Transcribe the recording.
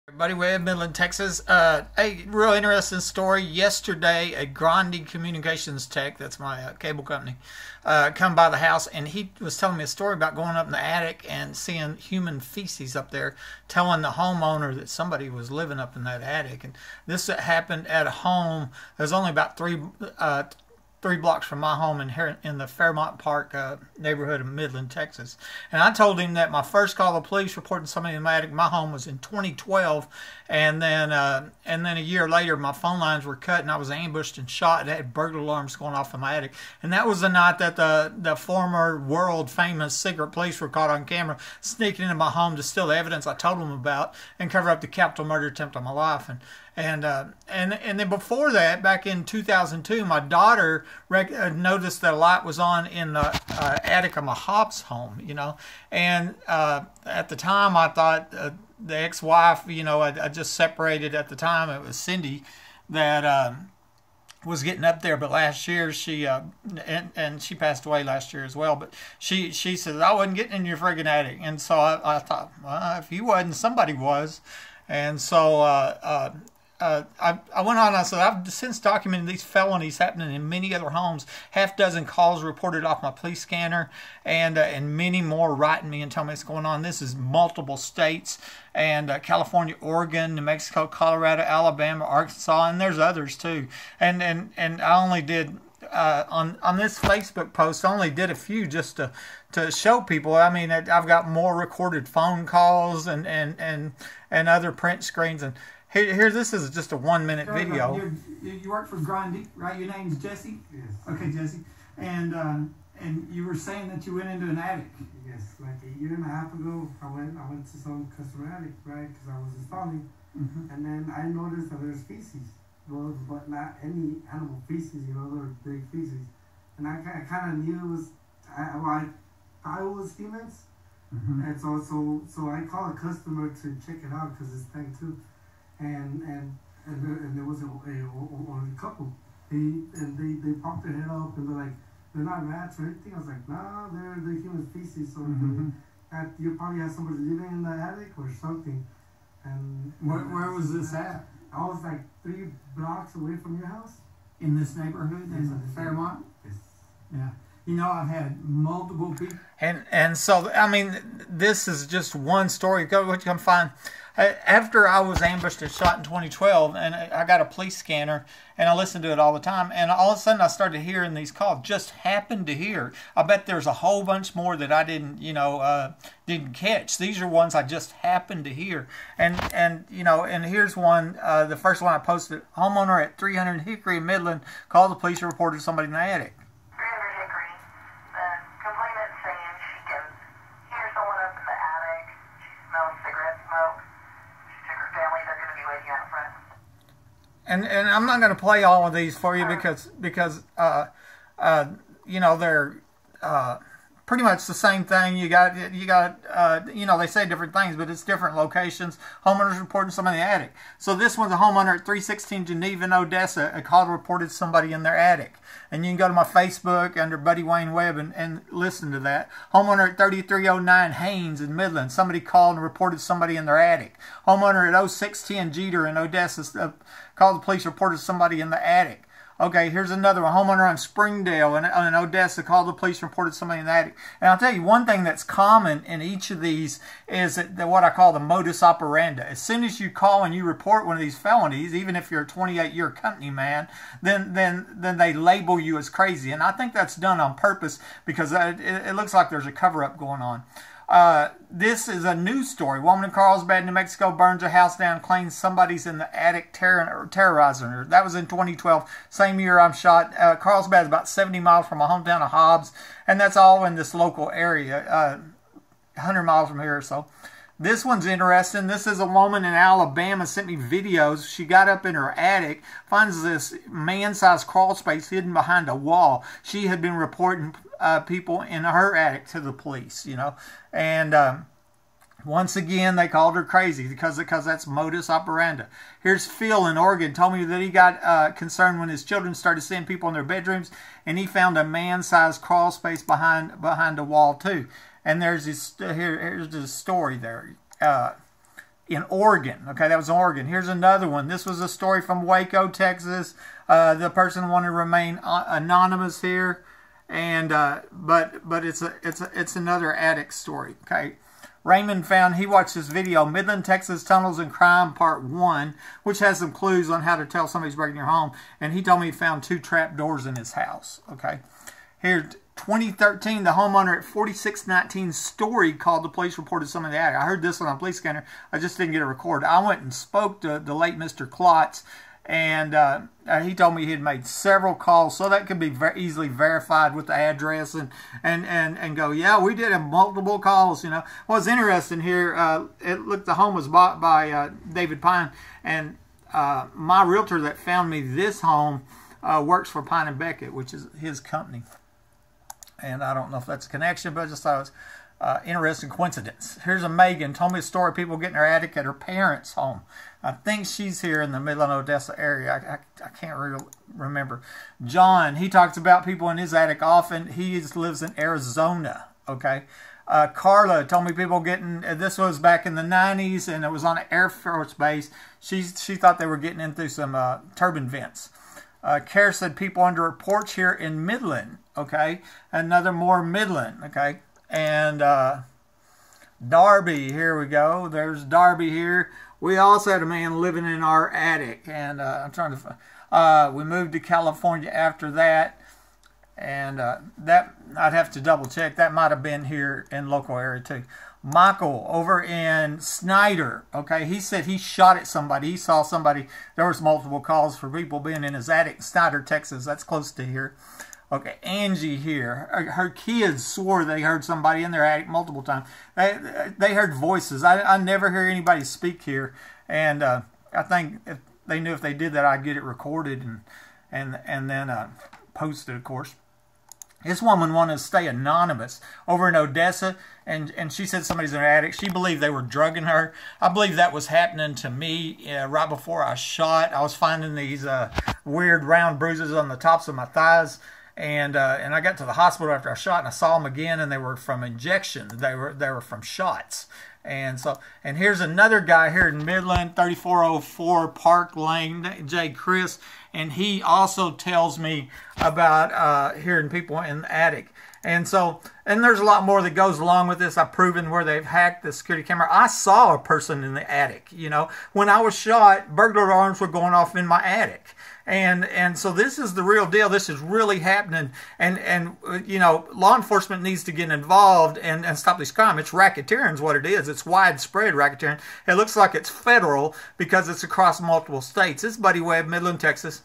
Everybody, way of Midland, Texas. A real interesting story. Yesterday, a Grandi Communications tech, that's my cable company, come by the house, and he was telling me a story about going up in the attic and seeing human feces up there, telling the homeowner that somebody was living up in that attic. And this happened at a home. There's only about three blocks from my home in the Fairmont Park neighborhood of Midland, Texas. And I told him that my first call to the police reporting somebody in my attic, my home, was in 2012, and then a year later my phone lines were cut and I was ambushed and shot. I had burglar alarms going off in my attic, and that was the night that the former world famous secret police were caught on camera sneaking into my home to steal the evidence I told them about and cover up the capital murder attempt on my life. And then before that, back in 2002, my daughter noticed that a light was on in the attic of my Hobbs home, and at the time I thought the ex-wife, I just separated at the time, it was Cindy, that was getting up there, but last year she and she passed away last year as well, but she said, I wasn't getting in your friggin' attic. And so I thought, well, if you wasn't, somebody was. And so I went on and I said, I've since documented these felonies happening in many other homes. Half dozen calls reported off my police scanner, and many more writing me and telling me what's going on. This is multiple states, and California, Oregon, New Mexico, Colorado, Alabama, Arkansas, and there's others too. And I only did on this Facebook post, I only did a few just to show people. I mean, I've got more recorded phone calls and other print screens. And here, this is just a 1-minute video. You work for Grundy, right? Your name's Jesse? Yes. Okay, Jesse. And you were saying that you went into an attic. Yes, like a year and a half ago, I went to some customer attic, right? Because I was installing. And then I noticed that there's feces. Well, but not any animal feces, they're big feces. And I kind of knew it was, I thought it was humans. And so I called a customer to check it out because it's tank too. And there was a couple. They popped their head up and they're like, they're not rats or anything. I was like, nah, they're human feces. So you probably have somebody living in the attic or something. And Where was this at? I was like 3 blocks away from your house. In this neighborhood in Fairmont? Yes. Yeah. I've had multiple people. And so, I mean, this is just one story. Go what you can find. After I was ambushed and shot in 2012, and I got a police scanner, and I listened to it all the time, and all of a sudden I started hearing these calls. Just happened to hear. I bet there's a whole bunch more that I didn't catch. These are ones I just happened to hear. And here's one. The first one I posted: homeowner at 300 Hickory in Midland called the police and reported somebody in the attic. And I'm not going to play all of these for you because they're pretty much the same thing. You got they say different things, but it's different locations. Homeowners reporting somebody in the attic. So this one's a homeowner at 316 Geneva in Odessa. A call reported somebody in their attic. And you can go to my Facebook under Buddy Wayne Webb and listen to that. Homeowner at 3309 Haynes in Midland. Somebody called and reported somebody in their attic. Homeowner at 0610 Jeter in Odessa called the police, reported somebody in the attic. Okay, here's another one. Homeowner on Springdale in Odessa called the police, reported somebody in the attic. And I'll tell you, one thing that's common in each of these is what I call the modus operandi. As soon as you call and you report one of these felonies, even if you're a 28-year company man, then they label you as crazy. And I think that's done on purpose because it looks like there's a cover-up going on. This is a news story. Woman in Carlsbad, New Mexico, burns her house down, claims somebody's in the attic terrorizing her. That was in 2012, same year I'm shot. Carlsbad is about 70 miles from my hometown of Hobbs, and that's all in this local area, 100 miles from here or so. This one's interesting. This is a woman in Alabama, sent me videos. She got up in her attic, finds this man-sized crawl space hidden behind a wall. She had been reporting people in her attic to the police, and once again they called her crazy because that's modus operandi. Here's Phil in Oregon, told me that he got concerned when his children started seeing people in their bedrooms, and he found a man-sized crawl space behind a wall too. And there's this here's the story there. in Oregon. Okay, that was in Oregon. Here's another one. This was a story from Waco, Texas. The person wanted to remain anonymous here, and but it's another attic story. Okay. Raymond found, he watched this video, Midland, Texas Tunnels and Crime Part 1, which has some clues on how to tell somebody's breaking your home. And he told me he found 2 trap doors in his house. Okay. Here, 2013, the homeowner at 4619 Story called the police, reported something in the attic. I heard this one on police scanner. I just didn't get it recorded. I went and spoke to the late Mr. Klotz, and he told me he had made several calls, so that could be very easily verified with the address and go, yeah, we did have multiple calls. You know, what's interesting here, the home was bought by David Pine, and my realtor that found me this home works for Pine and Beckett, which is his company. And I don't know if that's a connection, but I just thought it was interesting coincidence. Here's a Megan, told me a story of people getting their attic at her parents' home. I think she's here in the Midland, Odessa area. I can't really remember. John, he talks about people in his attic often. He lives in Arizona, okay? Carla told me people getting, this was back in the 90s, and it was on an Air Force base. She thought they were getting in through some turbine vents. Kara said people under a porch here in Midland, okay? Another more Midland, okay? And Darby, here we go. There's Darby here. We also had a man living in our attic, and I'm trying to. We moved to California after that, and that I'd have to double check. That might have been here in local area too. Michael over in Snyder. Okay, he said he shot at somebody. He saw somebody. There was multiple calls for people being in his attic, Snyder, Texas. That's close to here. Okay, Angie here. Her kids swore they heard somebody in their attic multiple times. They heard voices. I never hear anybody speak here, and I think if they knew if they did that, I'd get it recorded and then posted, of course. This woman wanted to stay anonymous over in Odessa, and she said somebody's in her attic. She believed they were drugging her. I believe that was happening to me right before I shot. I was finding these weird round bruises on the tops of my thighs. And I got to the hospital after I shot, and I saw them again, and they were from injections. They were from shots. And here's another guy here in Midland, 3404 Park Lane, J. Chris, and he also tells me about hearing people in the attic. And there's a lot more that goes along with this. I've proven where they've hacked the security camera. I saw a person in the attic. You know, when I was shot, burglar alarms were going off in my attic. And so this is the real deal. This is really happening. And you know, law enforcement needs to get involved and stop this crime. It's racketeering is what it is. It's widespread racketeering. It looks like it's federal because it's across multiple states. This is Buddy Webb, Midland, Texas.